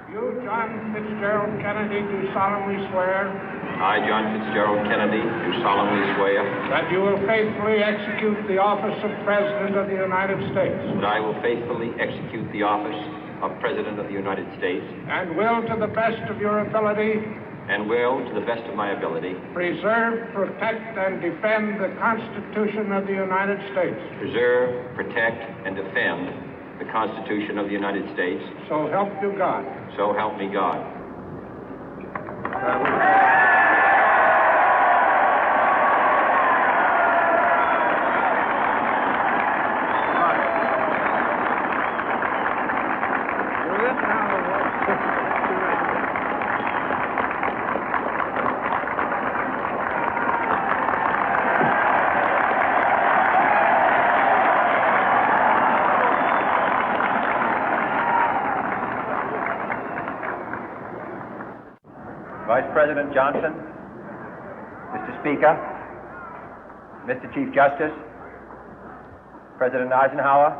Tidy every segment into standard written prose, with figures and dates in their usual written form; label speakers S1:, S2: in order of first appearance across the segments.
S1: You, John Fitzgerald Kennedy, do solemnly swear
S2: I, John Fitzgerald Kennedy, do solemnly swear
S1: that you will faithfully execute the office of President of the United States
S2: that I will faithfully execute the office of President of the United States
S1: and will, to the best of your ability,
S2: and will, to the best of my ability,
S1: preserve, protect, and defend the Constitution of the United States.
S2: preserve, protect, and defend the Constitution of the United States.
S1: So help you God.
S2: So help me God.
S3: Vice President Johnson, Mr. Speaker, Mr. Chief Justice, President Eisenhower,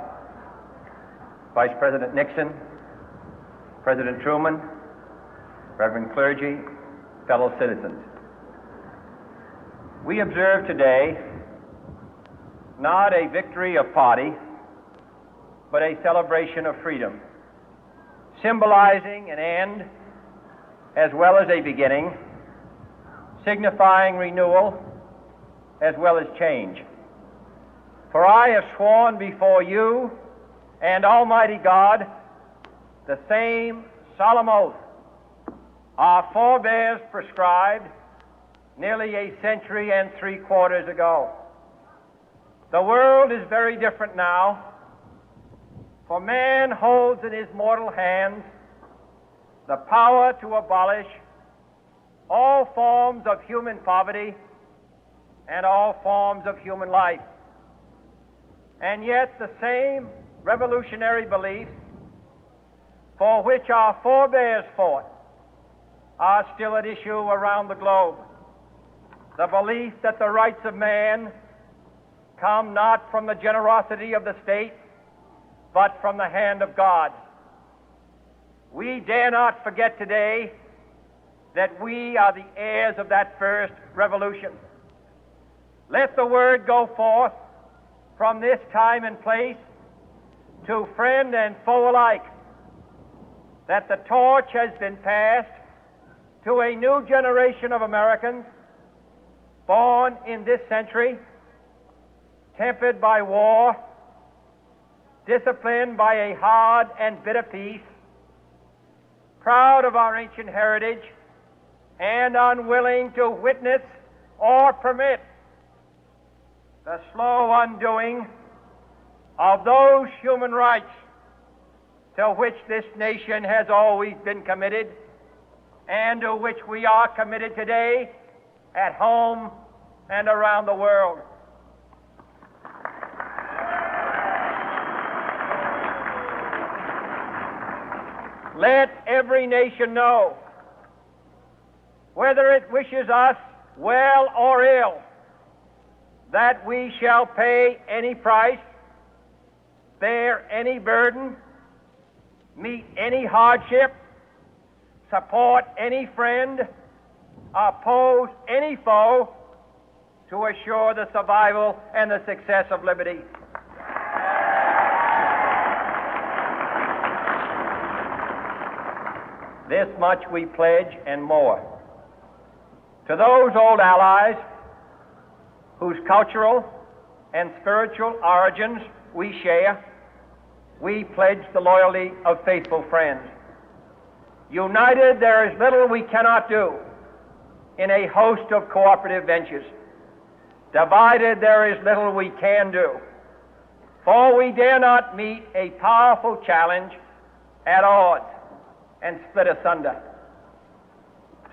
S3: Vice President Nixon, President Truman, Reverend clergy, fellow citizens. We observe today not a victory of party, but a celebration of freedom, symbolizing an end as well as a beginning, signifying renewal as well as change. For I have sworn before you and Almighty God the same solemn oath our forebears prescribed nearly a century and 3/4 ago. The world is very different now, for man holds in his mortal hands the power to abolish all forms of human poverty and all forms of human life. And yet the same revolutionary beliefs for which our forebears fought are still at issue around the globe. The belief that the rights of man come not from the generosity of the state, but from the hand of God. We dare not forget today that we are the heirs of that first revolution. Let the word go forth from this time and place to friend and foe alike that the torch has been passed to a new generation of Americans born in this century, tempered by war, disciplined by a hard and bitter peace, proud of our ancient heritage, and unwilling to witness or permit the slow undoing of those human rights to which this nation has always been committed and to which we are committed today at home and around the world. Let every nation know, whether it wishes us well or ill, that we shall pay any price, bear any burden, meet any hardship, support any friend, oppose any foe to assure the survival and the success of liberty. This much we pledge and more. To those old allies whose cultural and spiritual origins we share, we pledge the loyalty of faithful friends. United, there is little we cannot do in a host of cooperative ventures. Divided, there is little we can do, for we dare not meet a powerful challenge at odds and split asunder.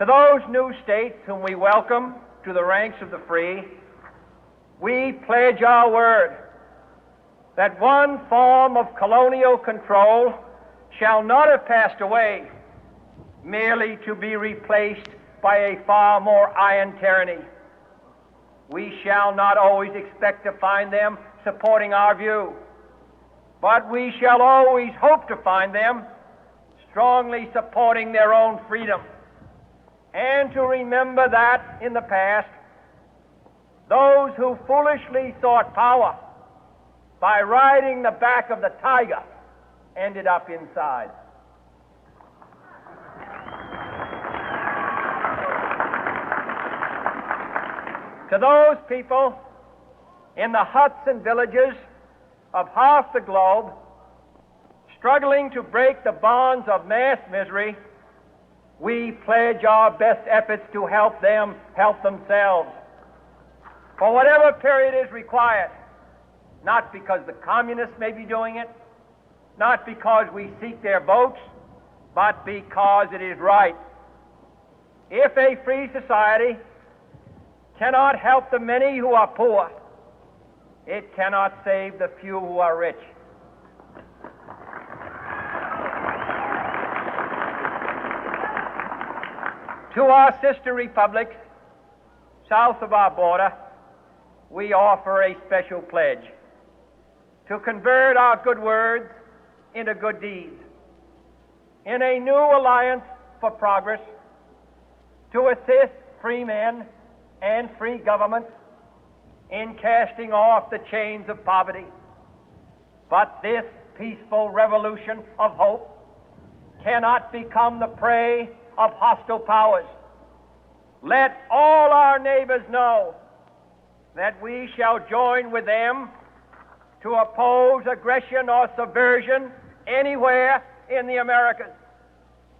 S3: To those new states whom we welcome to the ranks of the free, we pledge our word that one form of colonial control shall not have passed away, merely to be replaced by a far more iron tyranny. We shall not always expect to find them supporting our view, but we shall always hope to find them strongly supporting their own freedom, and to remember that in the past, those who foolishly sought power by riding the back of the tiger ended up inside. To those people in the huts and villages of half the globe struggling to break the bonds of mass misery, we pledge our best efforts to help them help themselves for whatever period is required, not because the communists may be doing it, not because we seek their votes, but because it is right. If a free society cannot help the many who are poor, it cannot save the few who are rich. To our sister republics south of our border, we offer a special pledge to convert our good words into good deeds, in a new alliance for progress, to assist free men and free governments in casting off the chains of poverty. But this peaceful revolution of hope cannot become the prey of hostile powers. Let all our neighbors know that we shall join with them to oppose aggression or subversion anywhere in the Americas.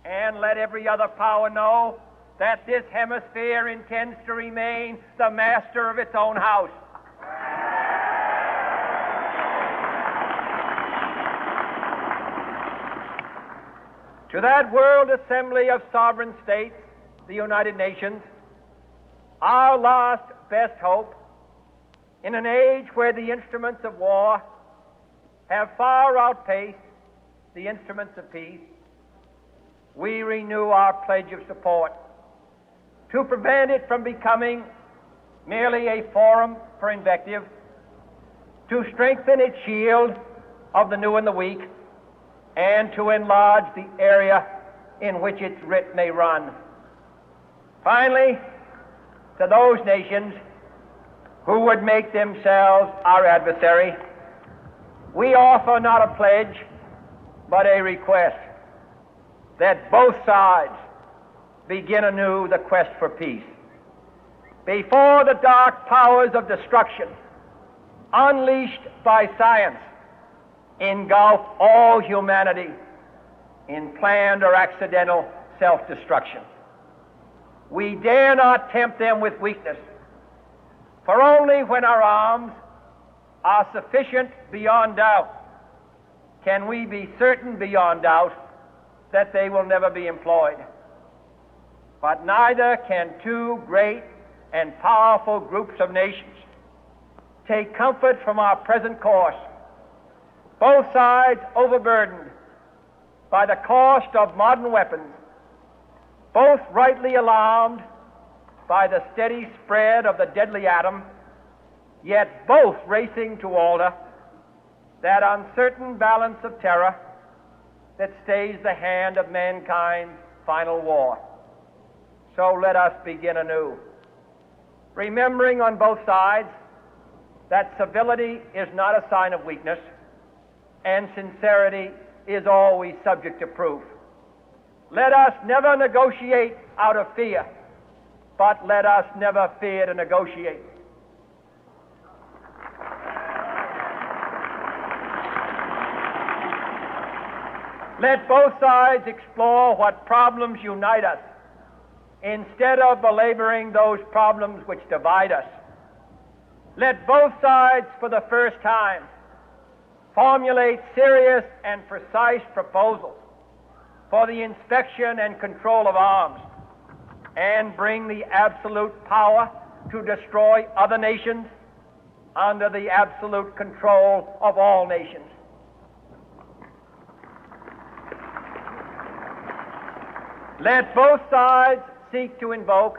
S3: And let every other power know that this hemisphere intends to remain the master of its own house. To that World Assembly of Sovereign States, the United Nations, our last best hope, in an age where the instruments of war have far outpaced the instruments of peace, we renew our pledge of support to prevent it from becoming merely a forum for invective, to strengthen its shield of the new and the weak, and to enlarge the area in which its writ may run. Finally, to those nations who would make themselves our adversary, we offer not a pledge, but a request that both sides begin anew the quest for peace. Before the dark powers of destruction, unleashed by science, engulf all humanity in planned or accidental self-destruction, we dare not tempt them with weakness, for only when our arms are sufficient beyond doubt can we be certain beyond doubt that they will never be employed. But neither can two great and powerful groups of nations take comfort from our present course, both sides overburdened by the cost of modern weapons, both rightly alarmed by the steady spread of the deadly atom, yet both racing to alter that uncertain balance of terror that stays the hand of mankind's final war. So let us begin anew, remembering on both sides that civility is not a sign of weakness, and sincerity is always subject to proof. Let us never negotiate out of fear, but let us never fear to negotiate. Let both sides explore what problems unite us, instead of belaboring those problems which divide us. Let both sides, for the first time, formulate serious and precise proposals for the inspection and control of arms, and bring the absolute power to destroy other nations under the absolute control of all nations. Let both sides seek to invoke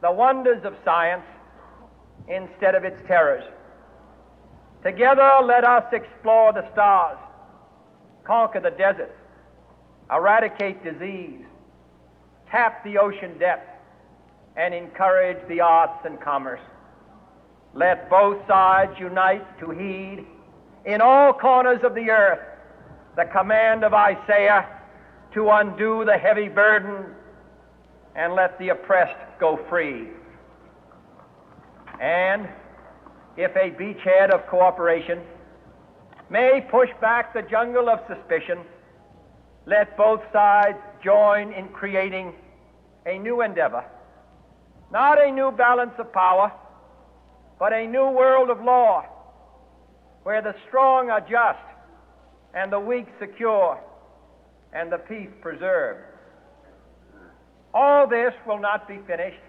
S3: the wonders of science instead of its terrors. Together, let us explore the stars, conquer the deserts, eradicate disease, tap the ocean depth, and encourage the arts and commerce. Let both sides unite to heed in all corners of the earth the command of Isaiah to undo the heavy burden and let the oppressed go free. And if a beachhead of cooperation may push back the jungle of suspicion, let both sides join in creating a new endeavor, not a new balance of power, but a new world of law, where the strong are just and the weak secure and the peace preserved. All this will not be finished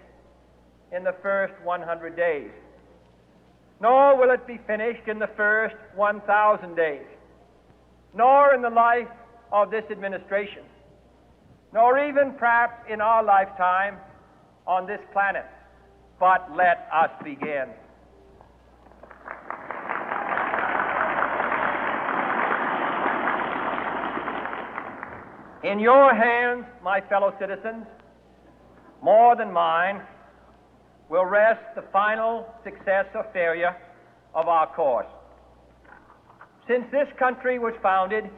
S3: in the first 100 days, nor will it be finished in the first 1,000 days, nor in the life of this administration, nor even perhaps in our lifetime on this planet. But let us begin. In your hands, my fellow citizens, more than mine, will rest the final success or failure of our course. Since this country was founded,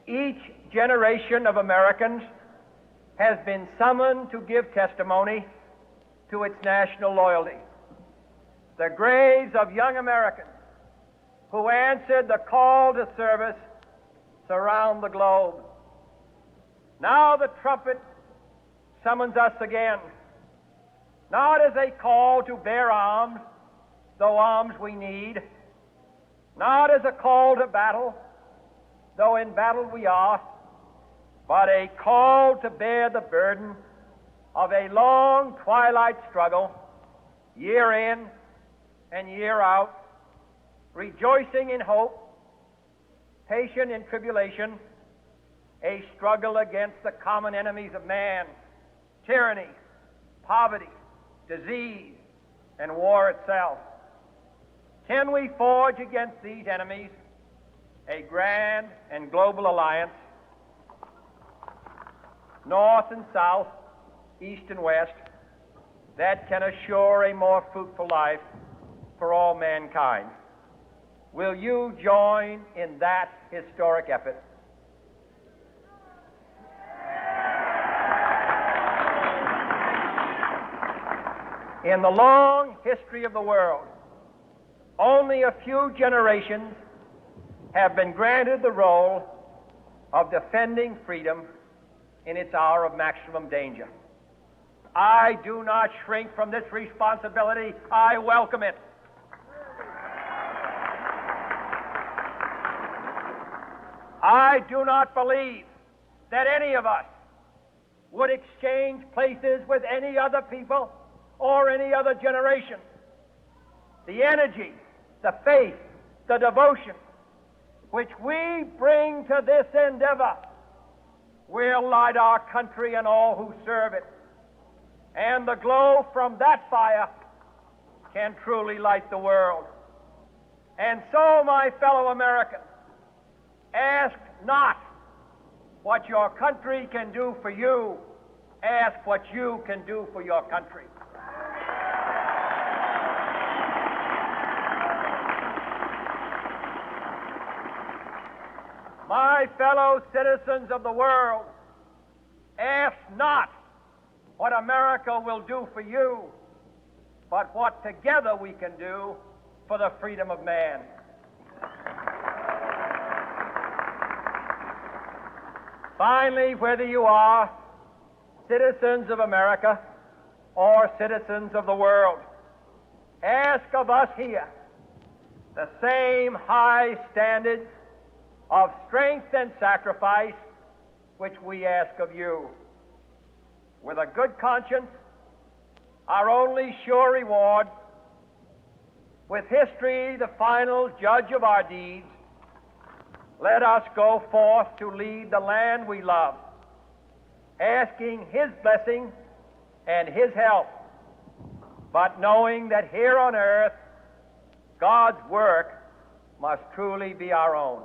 S3: each generation of Americans has been summoned to give testimony to its national loyalty. The graves of young Americans who answered the call to service surround the globe. Now the trumpet summons us again, not as a call to bear arms, though arms we need, not as a call to battle, though in battle we are, but a call to bear the burden of a long twilight struggle, year in and year out, rejoicing in hope, patient in tribulation, a struggle against the common enemies of man, tyranny, poverty, disease, and war itself. Can we forge against these enemies a grand and global alliance, north and south, east and west, that can assure a more fruitful life for all mankind? Will you join in that historic effort? In the long history of the world, only a few generations have been granted the role of defending freedom in its hour of maximum danger. I do not shrink from this responsibility. I welcome it. I do not believe that any of us would exchange places with any other people or any other generation. The energy, the faith, the devotion which we bring to this endeavor will light our country and all who serve it. And the glow from that fire can truly light the world. And so, my fellow Americans, ask not what your country can do for you. Ask what you can do for your country. My fellow citizens of the world, ask not what America will do for you, but what together we can do for the freedom of man. Finally, whether you are citizens of America or citizens of the world, ask of us here the same high standards of strength and sacrifice which we ask of you. With a good conscience, our only sure reward, with history the final judge of our deeds, let us go forth to lead the land we love, asking His blessing and His help, but knowing that here on earth God's work must truly be our own.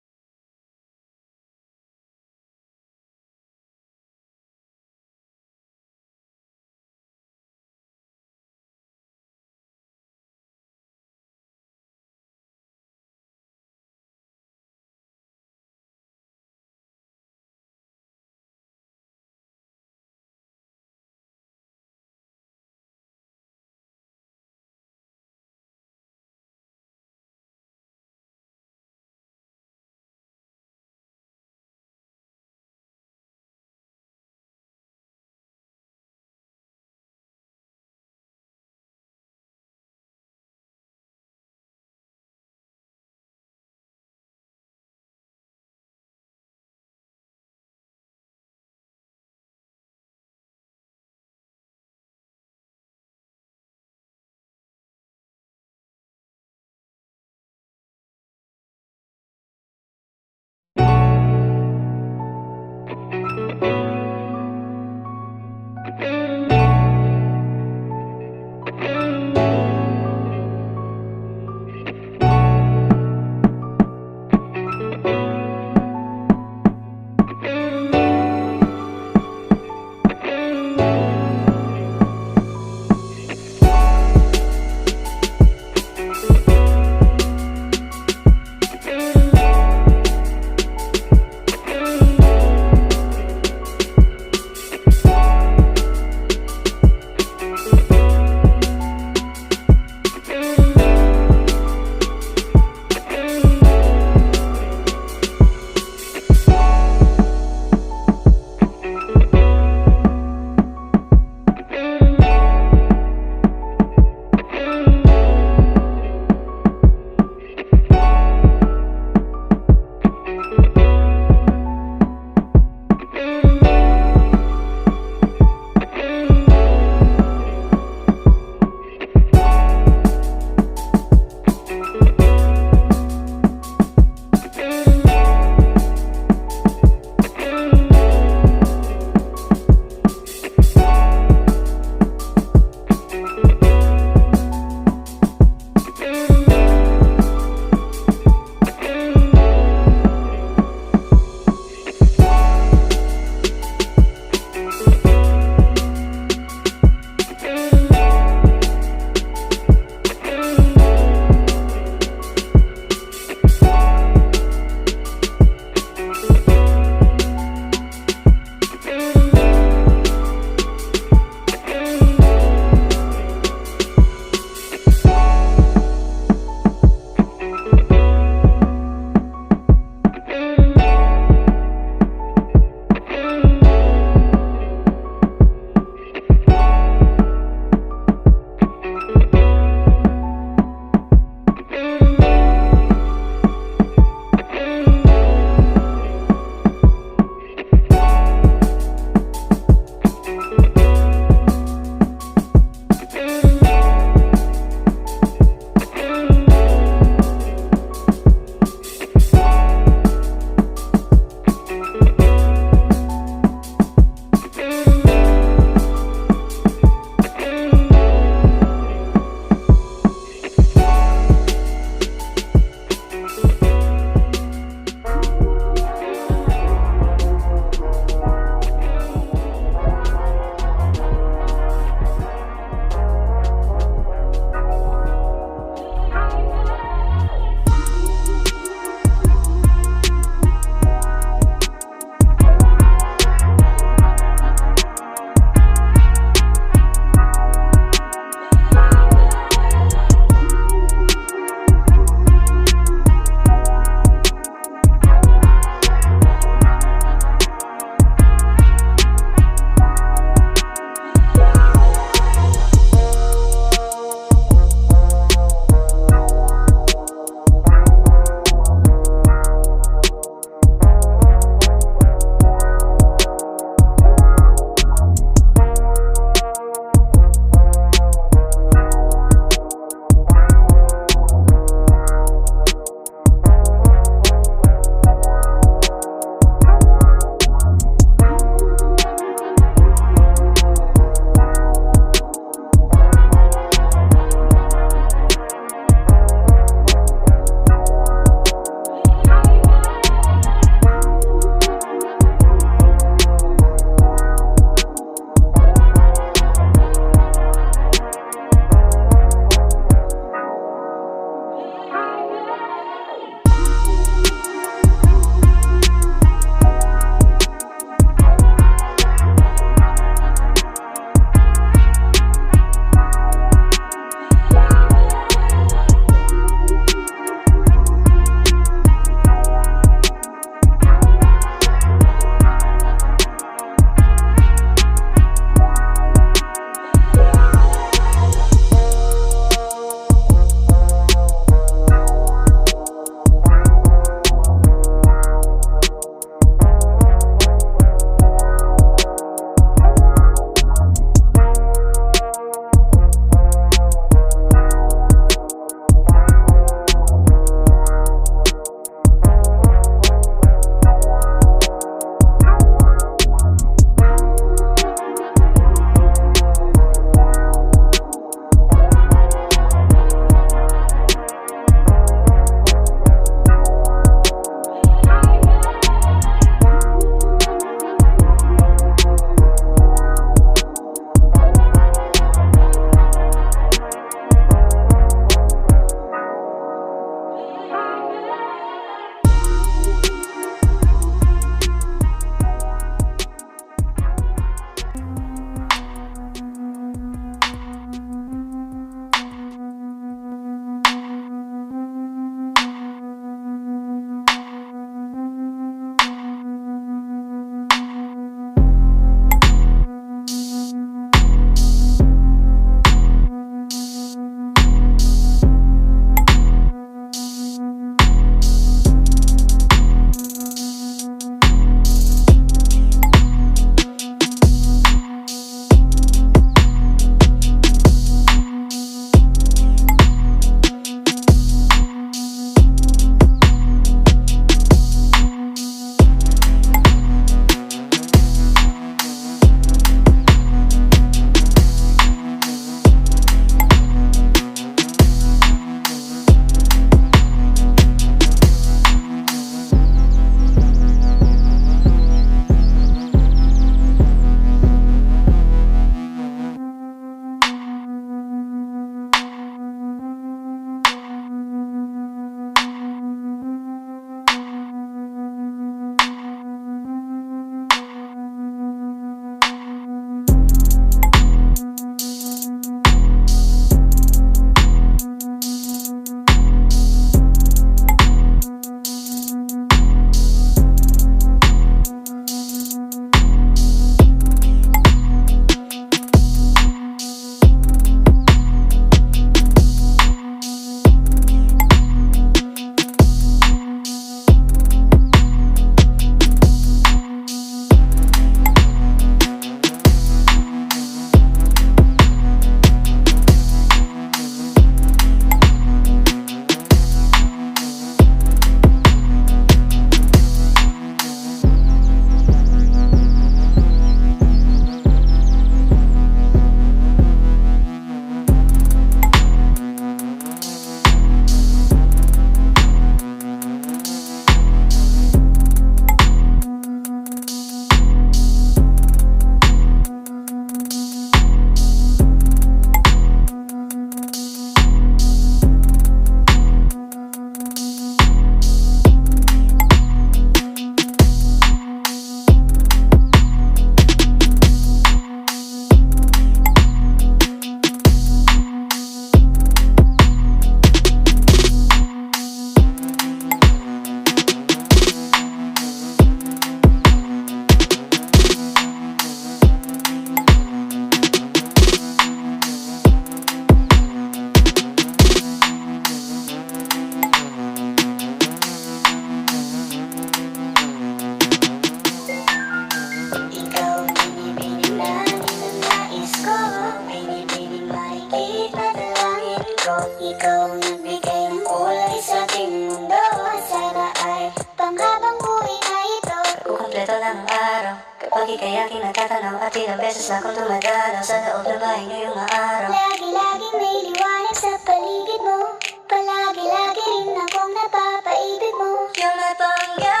S4: Ikaw ang nagbigay ng kulay sa aking mundo. Sana ay panghabang buhay na ito.
S5: Kukumpleto lang ang araw kapag ika'y aking natatanaw. At ilang beses na akong dumadalaw sa loob ng bahay ngayong araw.
S4: Lagi-laging may liwanag sa paligid mo. Palagi-lagi rin akong napapaibig mo.
S5: You're my pangya,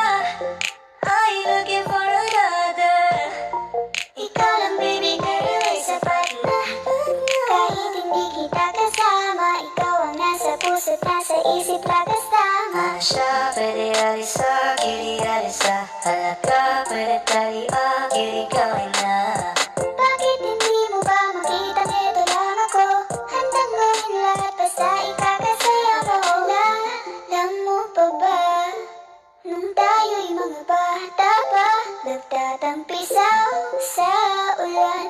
S5: are you looking for another?
S4: Ikaw lang baby girl ay sapat na. Kahit hindi kita kasama, ikaw ang nasa puso't nasa isip lakas tama.
S5: Ano siya, pwede alisa, kiri alisa. Halaka, pwede taliwa, kiri gawin na.
S4: Bakit hindi mo ba makita ito lang ako? Handang gawin lahat basta ikakasaya mo. Alam mo pa ba, nung tayo'y mga bata pa, nagtatampisaw sa ulan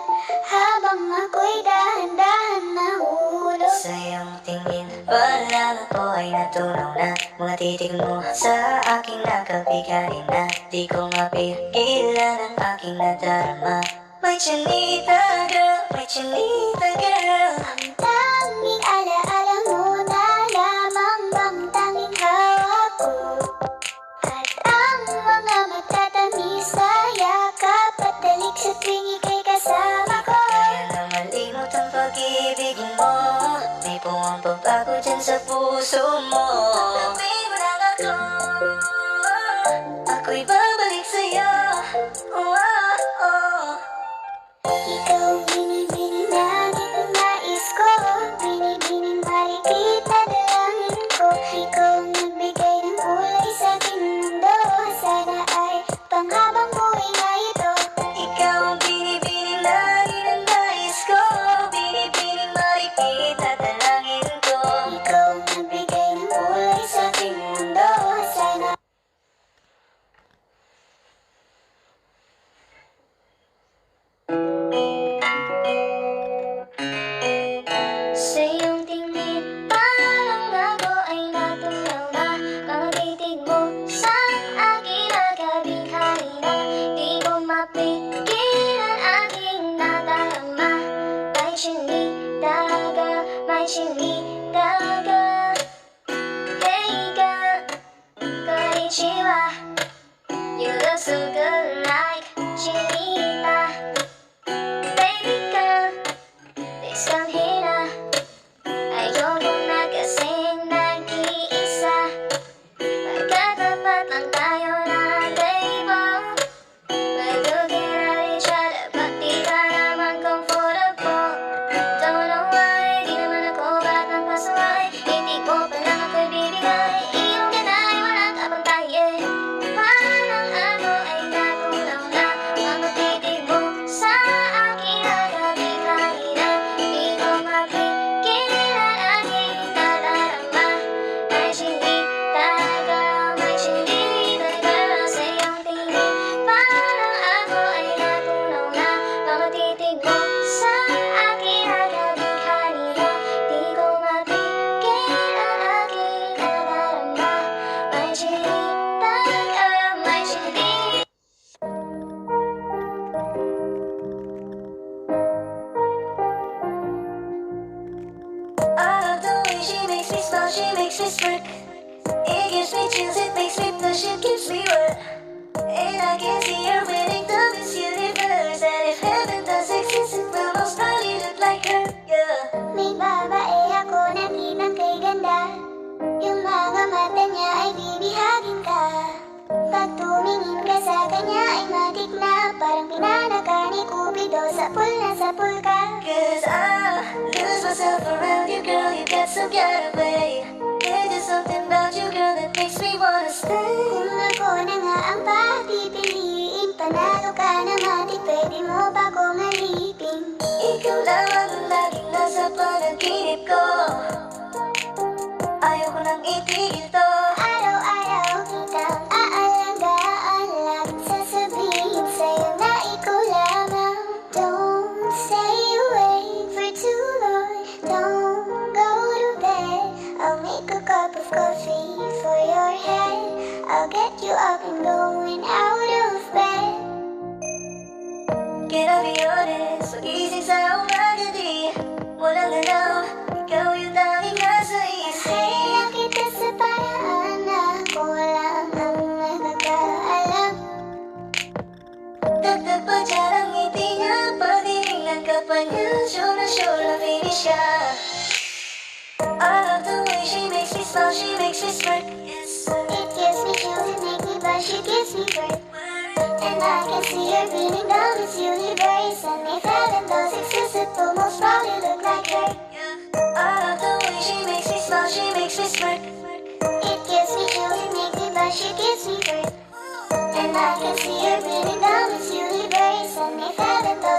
S4: habang ako'y dahan-dahan nahulog.
S5: Sa iyong tingin, wala ako ay natunaw na. Mga titig mo sa aking nakabigayin na. Di ko mapigilan ang aking nadarama. May chinita girl, may chinita girl.
S4: Ang tanging alaala mo na lamang bang tanging hawak ko. At ang mga matatamis sa yakap at dalik sa tuwing ika'y kasama ko.
S5: Kaya na malimot ang pag-ibigin mo. May puwang pagbago dyan sa puso mo. Tanggapin mo lang ako, ako'y babalik sa'yo. Oh, oh, oh.
S4: Ikaw ang binibining langit ang nais ko. Binibining marikit na dalangin ko. Ikaw ang nagbigay ng kulay sa aking mundo. Sana ay panghabang buhay na ito.
S5: Ikaw ang binibining langit ang nais ko. Binibining marikit at dalangin ko.
S4: Ikaw ang nagbigay ng kulay sa aking mundo. Sana sa iyong tingin, parang ako ay natunaw na. Mga titig mo sa akin nagkabighay na. Di ko mapigilan aking nadarama. May sinitaga, may sinitaga. Hey girl, konnichiwa. You look so good like Chinita. Baby girl, please come here na. Ayoko na kasing nag-iisa. Magkatapat lang tayo na table. We're looking at each other, but di ka naman comfortable. Don't know why, di naman ako batang pasaway. Hindi ko pa lang ako'y bibigay. Iyong ganda ay walang kapantay. Parang ako ay natunaw na. Mga titig mo sa akin nagkabigay na. Di ko mapigilan aking nadarama. May sinita girl, may sinita girl. Sa iyong tingin, parang ako ay natunaw na. Mga titig mo sa akin nagkabigay na. Di ko mapigilan aking nadarama. May sinita girl, may sinita.
S5: I love the way she makes me smile, she makes me smirk. It gives me chills, it makes me blush, it keeps me wet. And I can see her winning the Miss Universe. And if heaven does exist, it will most probably look like her, yeah.
S4: May babae ako nakitang kay ganda. Yung mga mata niya ay bibihagin ka. Pag tumingin ka sa kanya ay matik na. Parang pinanaka ni Cupido, sapul ka.
S5: Cause I lose myself around you, girl, you got some kind of way. There's just something about you, girl, that makes me wanna stay.
S4: Kung ako na nga ang papipiliin, panalo ka na matik, pwede mo ba kong alipin?
S5: Ikaw lamang ang laging nasa panaginip ko. Ayoko nang itigil to.
S4: Araw-araw kitang aalagaan, laging sasabihin sa'yo na ikaw lamang. Don't stay away for too long, don't go to bed. I'll make a cup of coffee for your head. I'll get you up and going out of bed.
S5: Can I be honest? Pag-isip sa umaga di walang galaw. Ikaw yung tanging nasa sure, baby, shy. I love the way she makes me smile, she makes me smirk. It gives me chills, it makes me blush, it gives me birth. And I can see her beaming down this universe. And if heaven does exist, it will most probably look like her. I love the way she makes me smile, she makes me smirk. It gives me chills, it makes me blush, it gives me birth. And I can see her beaming down this universe. And if heaven does